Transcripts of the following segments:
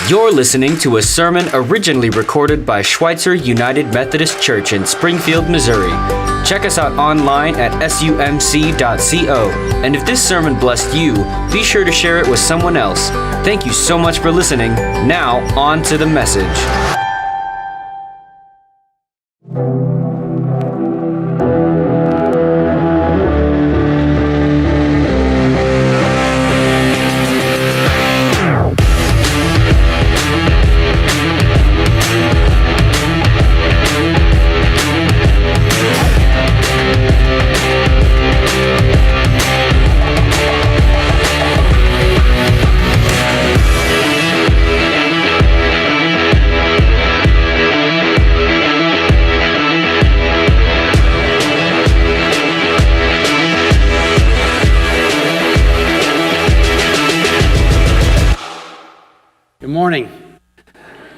You're listening to a sermon originally recorded by Schweitzer United Methodist Church in Springfield, Missouri. Check us out online at sumc.co. And if this sermon blessed you, be sure to share it with someone else. Thank you so much for listening. Now, on to the message.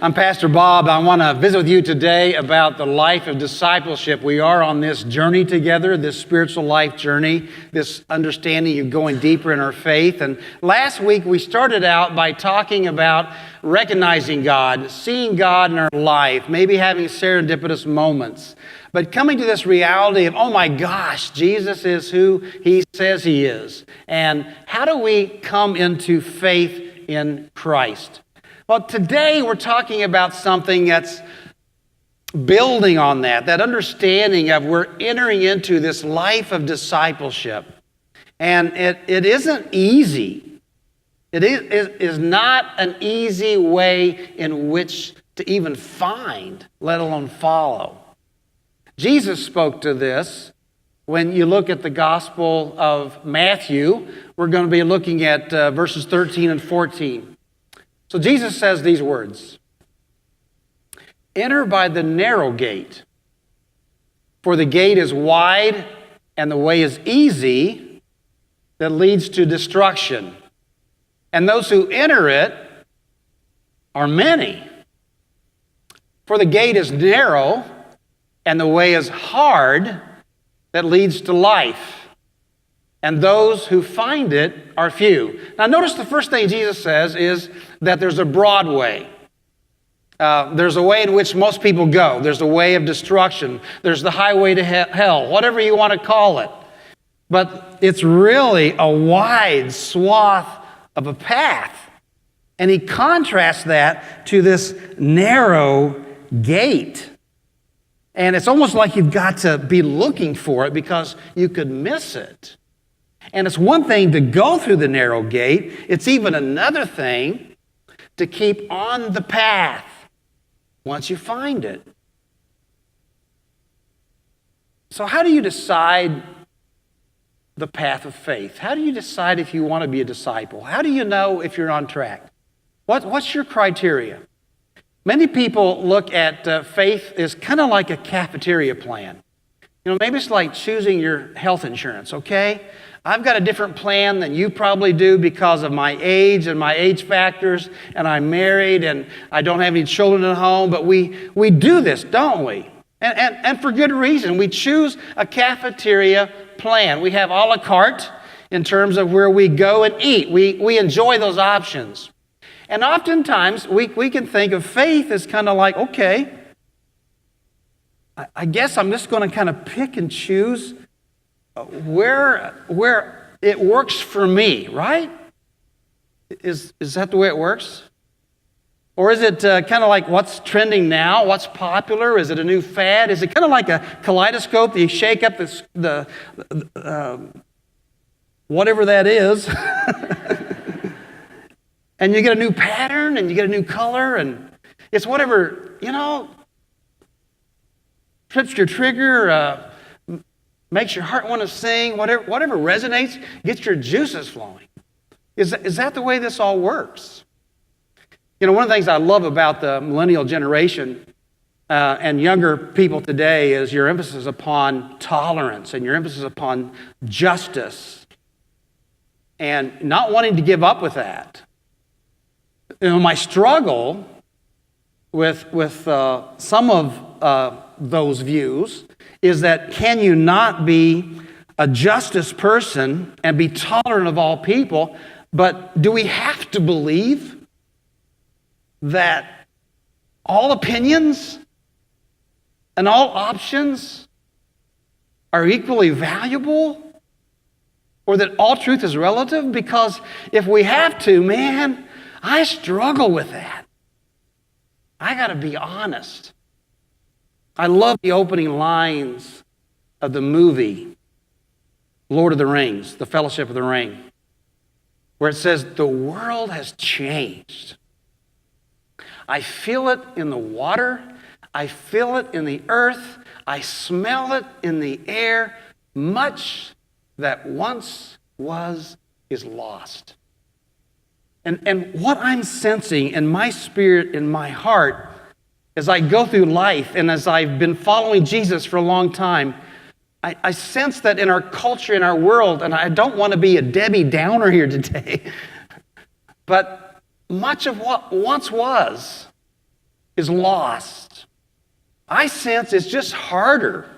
I'm Pastor Bob. I want to visit with you today about the life of discipleship. We are on this journey together, this spiritual life journey, this understanding of going deeper in our faith. And last week we started out by talking about recognizing God, seeing God in our life, maybe having serendipitous moments, but coming to this reality of, oh my gosh, Jesus is who He says He is. And how do we come into faith in Christ? Well, today we're talking about something that's building on that understanding of we're entering into this life of discipleship. And it isn't easy. It is not an easy way in which to even find, let alone follow. Jesus spoke to this. When you look at the Gospel of Matthew, we're going to be looking at verses 13 and 14. So Jesus says these words, "Enter by the narrow gate, for the gate is wide and the way is easy that leads to destruction. And those who enter it are many. For the gate is narrow and the way is hard that leads to life. And those who find it are few." Now notice the first thing Jesus says is that there's a broad way. There's a way in which most people go. There's a way of destruction. There's the highway to hell, whatever you want to call it. But it's really a wide swath of a path. And He contrasts that to this narrow gate. And it's almost like you've got to be looking for it because you could miss it. And it's one thing to go through the narrow gate. It's even another thing to keep on the path once you find it. So how do you decide the path of faith? How do you decide if you want to be a disciple? How do you know if you're on track? What's your criteria? Many people look at faith as kind of like a cafeteria plan. You know, maybe it's like choosing your health insurance, okay? I've got a different plan than you probably do because of my age and my age factors, and I'm married and I don't have any children at home, but we do this, don't we? And for good reason. We choose a cafeteria plan. We have a la carte in terms of where we go and eat. We enjoy those options. And oftentimes we can think of faith as kind of like, okay, I guess I'm just going to kind of pick and choose where it works for me, right? Is that the way it works? Or is it kind of like what's trending now? What's popular? Is it a new fad? Is it kind of like a kaleidoscope that you shake up the whatever that is, and you get a new pattern and you get a new color, and it's whatever, trips your trigger, makes your heart want to sing, whatever resonates, gets your juices flowing. Is that the way this all works? One of the things I love about the millennial generation and younger people today is your emphasis upon tolerance and your emphasis upon justice and not wanting to give up with that. My struggle with some of those views is that can you not be a justice person and be tolerant of all people, but do we have to believe that all opinions and all options are equally valuable? Or that all truth is relative? Because if we have to, man, I struggle with that. I got to be honest. I love the opening lines of the movie Lord of the Rings, The Fellowship of the Ring, where it says, the world has changed. I feel it in the water. I feel it in the earth. I smell it in the air. Much that once was is lost. And what I'm sensing in my spirit, in my heart, as I go through life and as I've been following Jesus for a long time, I sense that in our culture, in our world, and I don't want to be a Debbie Downer here today, but much of what once was is lost. I sense it's just harder.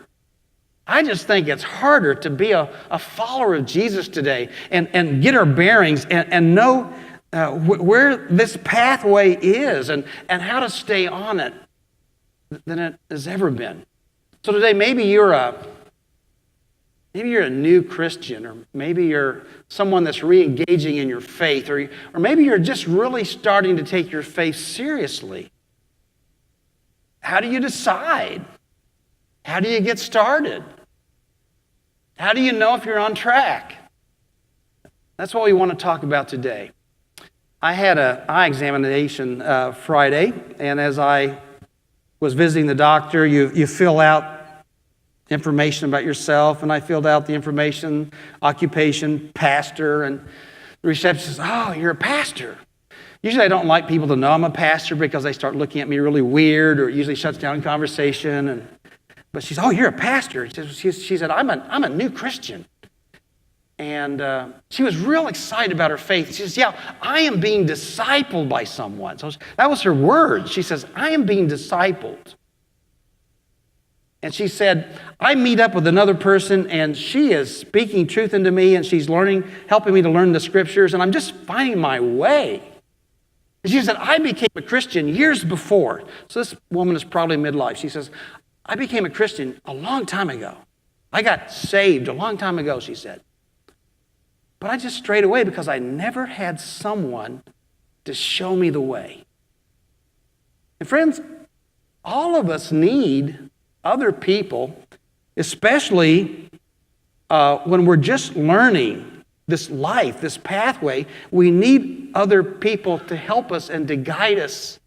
I just think it's harder to be a follower of Jesus today and get our bearings and know where this pathway is and how to stay on it than it has ever been. So today, maybe you're a new Christian, or maybe you're someone that's re-engaging in your faith, or maybe you're just really starting to take your faith seriously. How do you decide? How do you get started? How do you know if you're on track? That's what we want to talk about today. I had an eye examination Friday, and as I was visiting the doctor, you fill out information about yourself, and I filled out the information, occupation, pastor, and the receptionist says, oh, you're a pastor. Usually I don't like people to know I'm a pastor because they start looking at me really weird, or it usually shuts down conversation. But she said, oh, you're a pastor. She said, I'm a new Christian. And she was real excited about her faith. She says, yeah, I am being discipled by someone. So that was her word. She says, I am being discipled. And she said, I meet up with another person, and she is speaking truth into me, and she's helping me to learn the scriptures, and I'm just finding my way. And she said, I became a Christian years before. So this woman is probably midlife. She says, I became a Christian a long time ago. I got saved a long time ago, she said. But I just strayed away because I never had someone to show me the way. And friends, all of us need other people, especially when we're just learning this life, this pathway. We need other people to help us and to guide us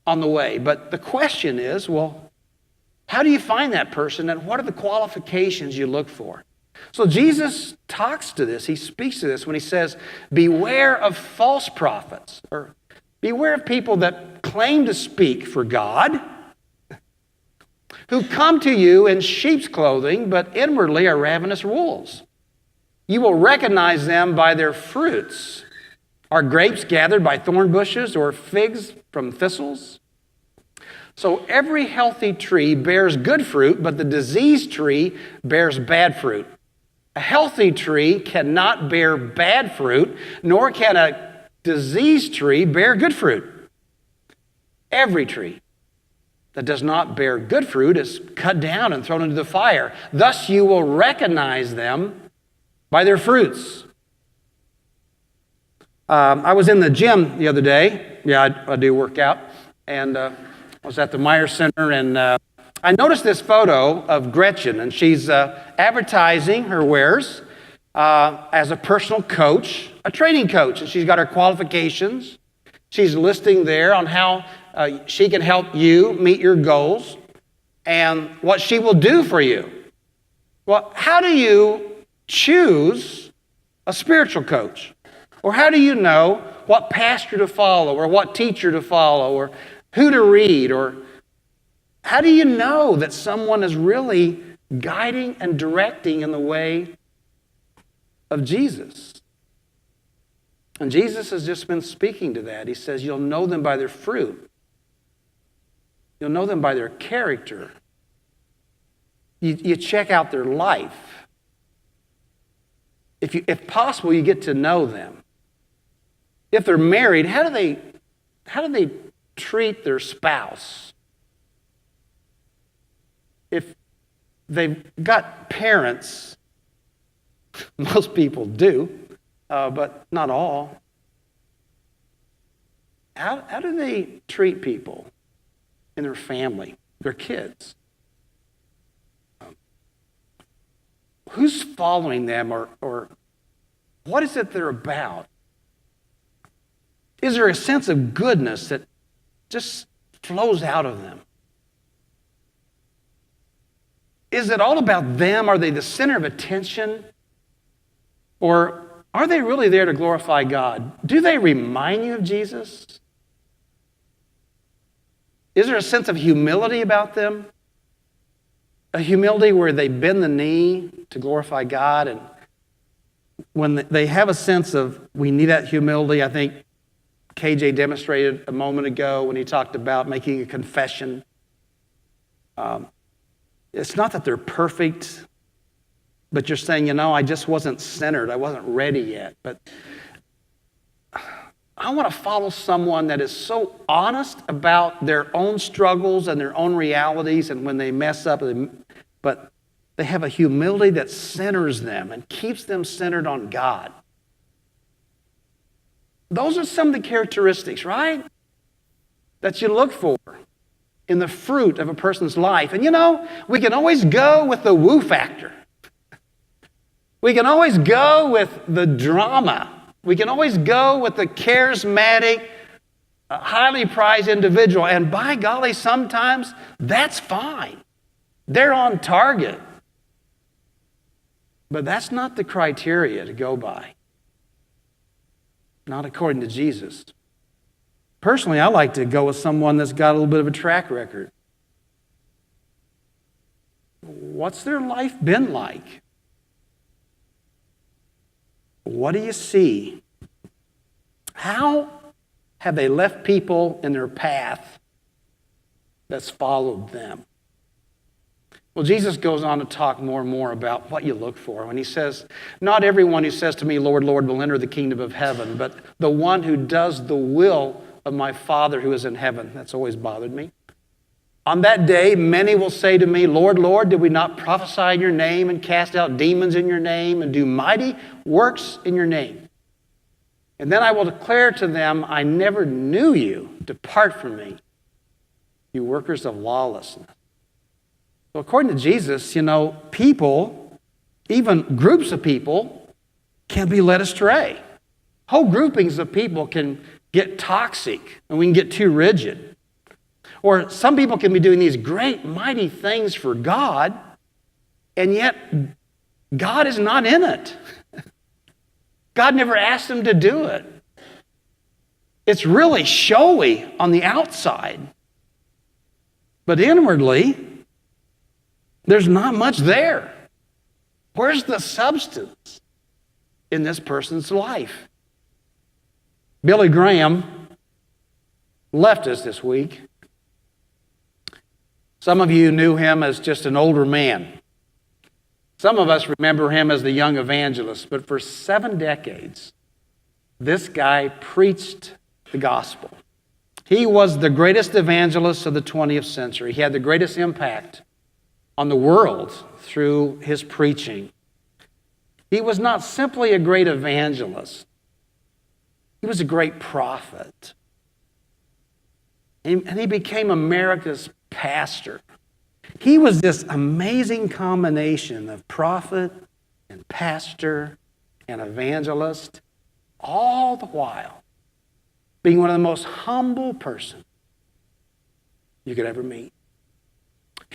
on the way. But the question is, well, how do you find that person, and what are the qualifications you look for? So Jesus talks to this, he speaks to this when he says, beware of false prophets, or beware of people that claim to speak for God, who come to you in sheep's clothing, but inwardly are ravenous wolves. You will recognize them by their fruits. Are grapes gathered by thorn bushes, or figs from thistles? So every healthy tree bears good fruit, but the diseased tree bears bad fruit. A healthy tree cannot bear bad fruit, nor can a diseased tree bear good fruit. Every tree that does not bear good fruit is cut down and thrown into the fire. Thus you will recognize them by their fruits. I was in the gym the other day. Yeah, I do work out. And I was at the Meyer Center, and I noticed this photo of Gretchen, and she's advertising her wares as a personal coach, a training coach, and she's got her qualifications. She's listing there on how she can help you meet your goals and what she will do for you. Well, how do you choose a spiritual coach? Or how do you know what pastor to follow, or what teacher to follow, or who to read? Or how do you know that someone is really guiding and directing in the way of Jesus? And Jesus has just been speaking to that. He says, you'll know them by their fruit. You'll know them by their character. You check out their life. If possible, you get to know them. If they're married, how do they treat their spouse. If they've got parents, most people do, but not all. How do they treat people in their family, their kids? Who's following them, or what is it they're about? Is there a sense of goodness that just flows out of them? Is it all about them? Are they the center of attention? Or are they really there to glorify God? Do they remind you of Jesus? Is there a sense of humility about them? A humility where they bend the knee to glorify God? And when they have a sense of, we need that humility, I think KJ demonstrated a moment ago when he talked about making a confession. It's not that they're perfect, but you're saying, I just wasn't centered. I wasn't ready yet. But I want to follow someone that is so honest about their own struggles and their own realities, and when they mess up, but they have a humility that centers them and keeps them centered on God. Those are some of the characteristics, right, that you look for in the fruit of a person's life. And we can always go with the woo factor. We can always go with the drama. We can always go with the charismatic, highly prized individual. And by golly, sometimes that's fine. They're on target. But that's not the criteria to go by. Not according to Jesus. Personally, I like to go with someone that's got a little bit of a track record. What's their life been like? What do you see? How have they left people in their path that's followed them? Well, Jesus goes on to talk more and more about what you look for. When he says, not everyone who says to me, Lord, Lord, will enter the kingdom of heaven, but the one who does the will of my Father who is in heaven. That's always bothered me. On that day, many will say to me, Lord, Lord, did we not prophesy in your name and cast out demons in your name and do mighty works in your name? And then I will declare to them, I never knew you. Depart from me, you workers of lawlessness. So according to Jesus, people, even groups of people, can be led astray. Whole groupings of people can get toxic and we can get too rigid. Or some people can be doing these great, mighty things for God, and yet God is not in it. God never asked them to do it. It's really showy on the outside. But inwardly, there's not much there. Where's the substance in this person's life? Billy Graham left us this week. Some of you knew him as just an older man. Some of us remember him as the young evangelist. But for 7 decades, this guy preached the gospel. He was the greatest evangelist of the 20th century. He had the greatest impact on the world through his preaching. He was not simply a great evangelist. He was a great prophet. And he became America's pastor. He was this amazing combination of prophet and pastor and evangelist, all the while being one of the most humble persons you could ever meet.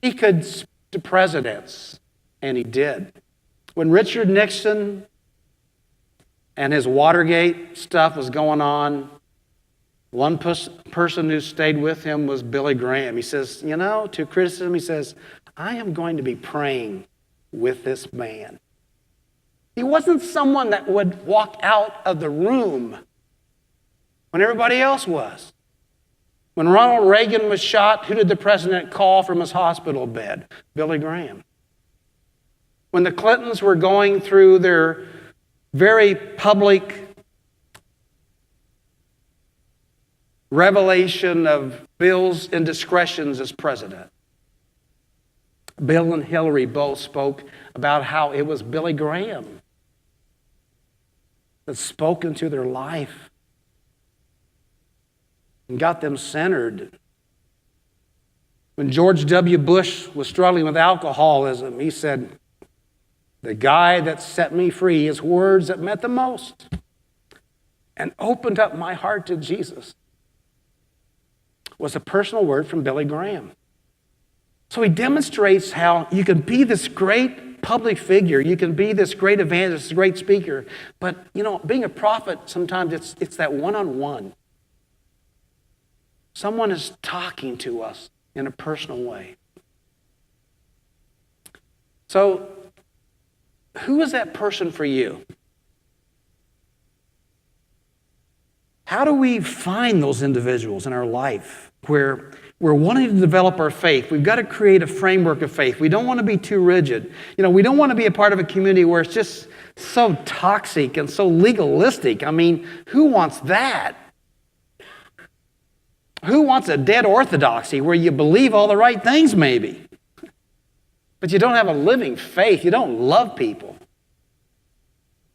He could speak to presidents, and he did. When Richard Nixon and his Watergate stuff was going on, one person who stayed with him was Billy Graham. He says, to criticism, he says, I am going to be praying with this man. He wasn't someone that would walk out of the room when everybody else was. When Ronald Reagan was shot, who did the president call from his hospital bed? Billy Graham. When the Clintons were going through their very public revelation of Bill's indiscretions as president. Bill and Hillary both spoke about how it was Billy Graham that spoke into their life and got them centered. When George W. Bush was struggling with alcoholism, he said, "The guy that set me free," his words that meant the most, and opened up my heart to Jesus, was a personal word from Billy Graham. So he demonstrates how you can be this great public figure, you can be this great evangelist, this great speaker, but being a prophet, sometimes it's that one-on-one. Someone is talking to us in a personal way. So, who is that person for you? How do we find those individuals in our life where we're wanting to develop our faith? We've got to create a framework of faith. We don't want to be too rigid. We don't want to be a part of a community where it's just so toxic and so legalistic. I mean, who wants that? Who wants a dead orthodoxy where you believe all the right things maybe, but you don't have a living faith, you don't love people?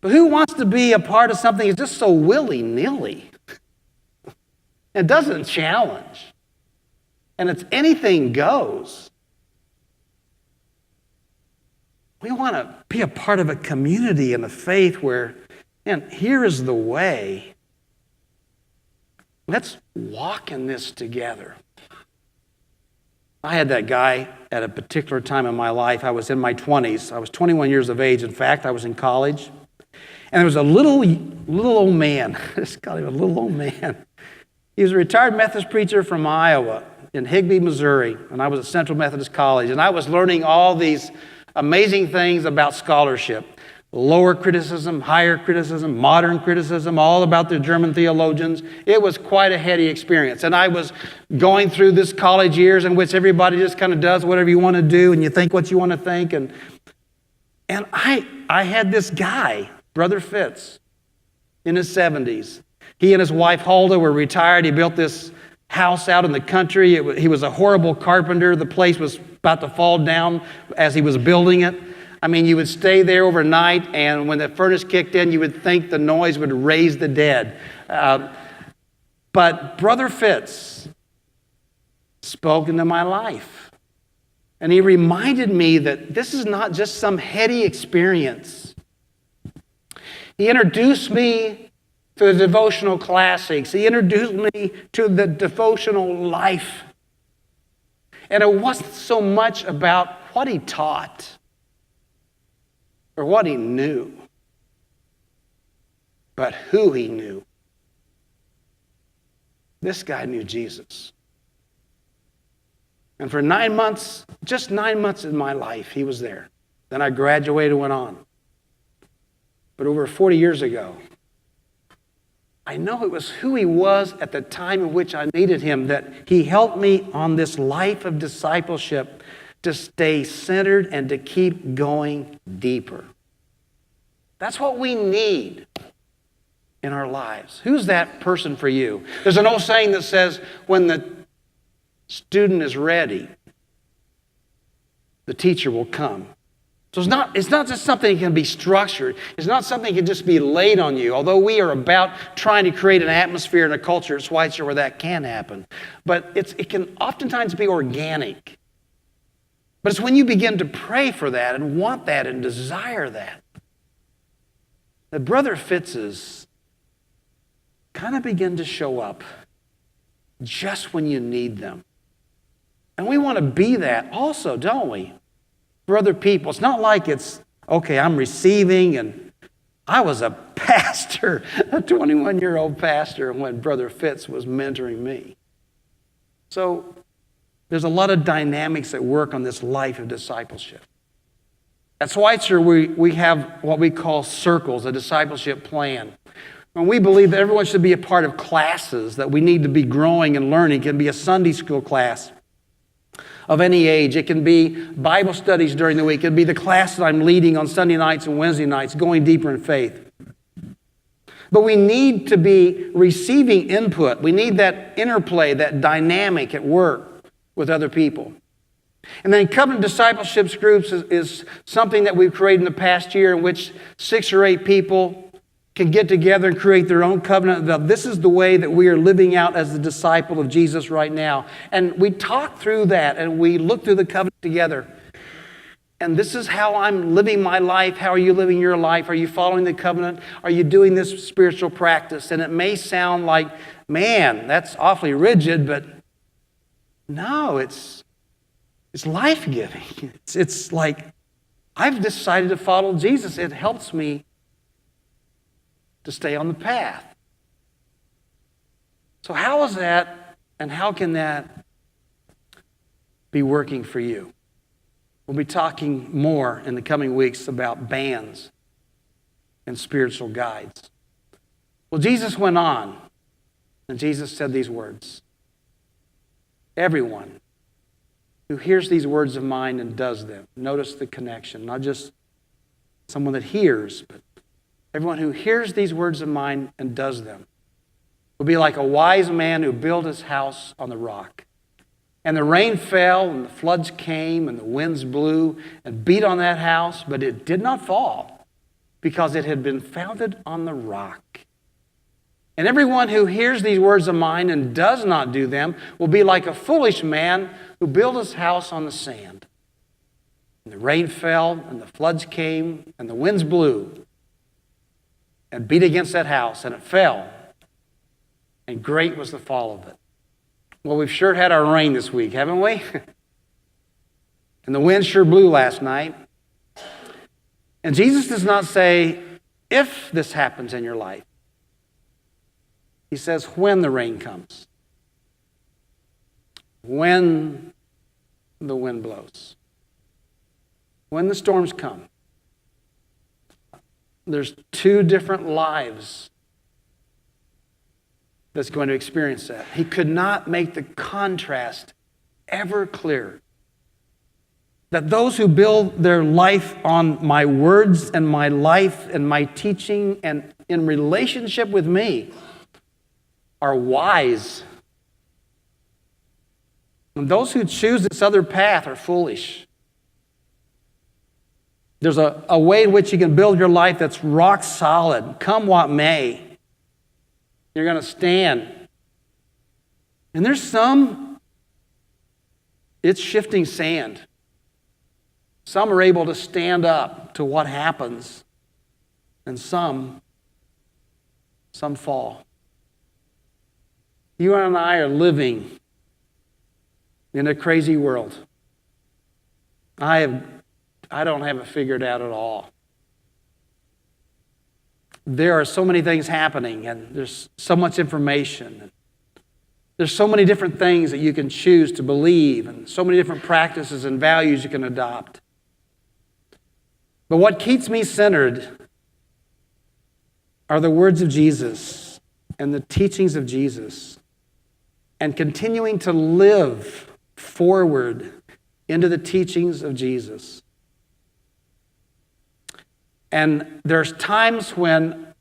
But who wants to be a part of something that's just so willy-nilly? It doesn't challenge. And it's anything goes. We want to be a part of a community and a faith where, here is the way. Let's walk in this together. I had that guy at a particular time in my life. I was in my 20s. I was 21 years of age. In fact, I was in college. And there was a little old man. I just called him a little old man. He was a retired Methodist preacher from Iowa in Higbee, Missouri. And I was at Central Methodist College. And I was learning all these amazing things about scholarship. Lower criticism, higher criticism, modern criticism, all about the German theologians. It was quite a heady experience. And I was going through this college years in which everybody just kind of does whatever you want to do and you think what you want to think. And I had this guy, Brother Fitz, in his 70s. He and his wife Hulda were retired. He built this house out in the country. He was a horrible carpenter. The place was about to fall down as he was building it. I mean, you would stay there overnight, and when the furnace kicked in, you would think the noise would raise the dead. But Brother Fitz spoke into my life, and he reminded me that this is not just some heady experience. He introduced me to the devotional classics. He introduced me to the devotional life. And it wasn't so much about what he taught or what he knew, but who he knew. This guy knew Jesus. And for 9 months, just 9 months in my life, he was there. Then I graduated and went on. But over 40 years ago, I know it was who he was at the time in which I needed him, that he helped me on this life of discipleship to stay centered and to keep going deeper. That's what we need in our lives. Who's that person for you? There's an old saying that says, when the student is ready, the teacher will come. So it's not just something that can be structured. It's not something that can just be laid on you, although we are about trying to create an atmosphere and a culture at Schweitzer where that can happen. But it can oftentimes be organic. But it's when you begin to pray for that and want that and desire that Brother Fitz's kind of begin to show up just when you need them. And we want to be that also, don't we? For other people. It's not like it's, okay, I'm receiving, and I was a pastor, a 21-year-old pastor when Brother Fitz was mentoring me. So there's a lot of dynamics at work on this life of discipleship. At Schweitzer, we have what we call circles, a discipleship plan. And we believe that everyone should be a part of classes, that we need to be growing and learning. It can be a Sunday school class of any age. It can be Bible studies during the week. It can be the class that I'm leading on Sunday nights and Wednesday nights, going deeper in faith. But we need to be receiving input. We need that interplay, that dynamic at work with other people. And then covenant discipleship groups is something that we've created in the past year in which 6 or 8 people can get together and create their own covenant. This is the way that we are living out as the disciple of Jesus right now. And we talk through that and we look through the covenant together. And this is how I'm living my life. How are you living your life? Are you following the covenant? Are you doing this spiritual practice? And it may sound like, man, that's awfully rigid, but no, it's life-giving. It's like, I've decided to follow Jesus. It helps me to stay on the path. So how is that, and how can that be working for you? We'll be talking more in the coming weeks about bands and spiritual guides. Well, Jesus went on, and Jesus said these words. Everyone who hears these words of mine and does them. Notice the connection, not just someone that hears, but everyone who hears these words of mine and does them will be like a wise man who built his house on the rock. And the rain fell, and the floods came, and the winds blew and beat on that house, but it did not fall because it had been founded on the rock. And everyone who hears these words of mine and does not do them will be like a foolish man who built his house on the sand. And the rain fell, and the floods came, and the winds blew and beat against that house, and it fell. And great was the fall of it. Well, we've sure had our rain this week, haven't we? And the wind sure blew last night. And Jesus does not say, if this happens in your life. He says, when the rain comes. When the wind blows. When the storms come. There's 2 different lives that's going to experience that. He could not make the contrast ever clearer. That those who build their life on my words and my life and my teaching and in relationship with me are wise. And those who choose this other path are foolish. There's a way in which you can build your life that's rock solid. Come what may. You're going to stand. And there's some, it's shifting sand. Some are able to stand up to what happens. And some fall. You and I are living in a crazy world. I don't have it figured out at all. There are so many things happening, and there's so much information. And there's so many different things that you can choose to believe, and so many different practices and values you can adopt. But what keeps me centered are the words of Jesus and the teachings of Jesus, and continuing to live forward into the teachings of Jesus. And there's times when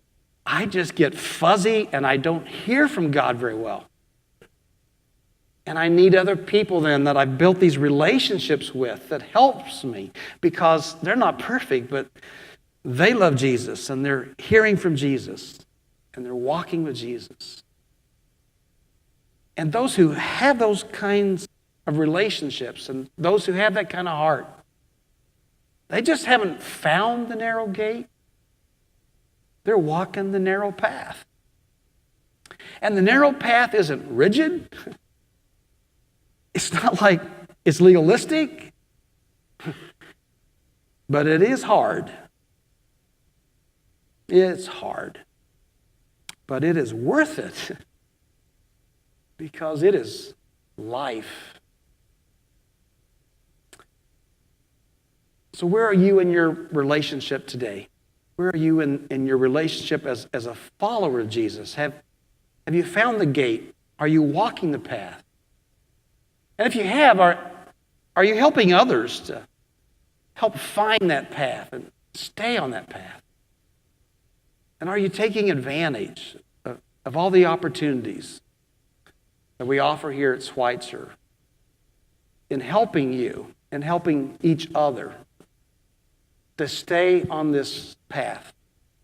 I just get fuzzy and I don't hear from God very well. And I need other people then that I've built these relationships with that helps me, because they're not perfect, but they love Jesus and they're hearing from Jesus and they're walking with Jesus. And those who have those kinds of relationships and those who have that kind of heart, they just haven't found the narrow gate. They're walking the narrow path. And the narrow path isn't rigid. It's not like it's legalistic. But it is hard. It's hard. But it is worth it. Because it is life. So where are you in your relationship today? Where are you in your relationship as a follower of Jesus? Have you found the gate? Are you walking the path? And if you have, are you helping others to help find that path and stay on that path? And are you taking advantage of all the opportunities that we offer here at Schweitzer in helping you and helping each other to stay on this path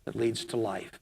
that leads to life?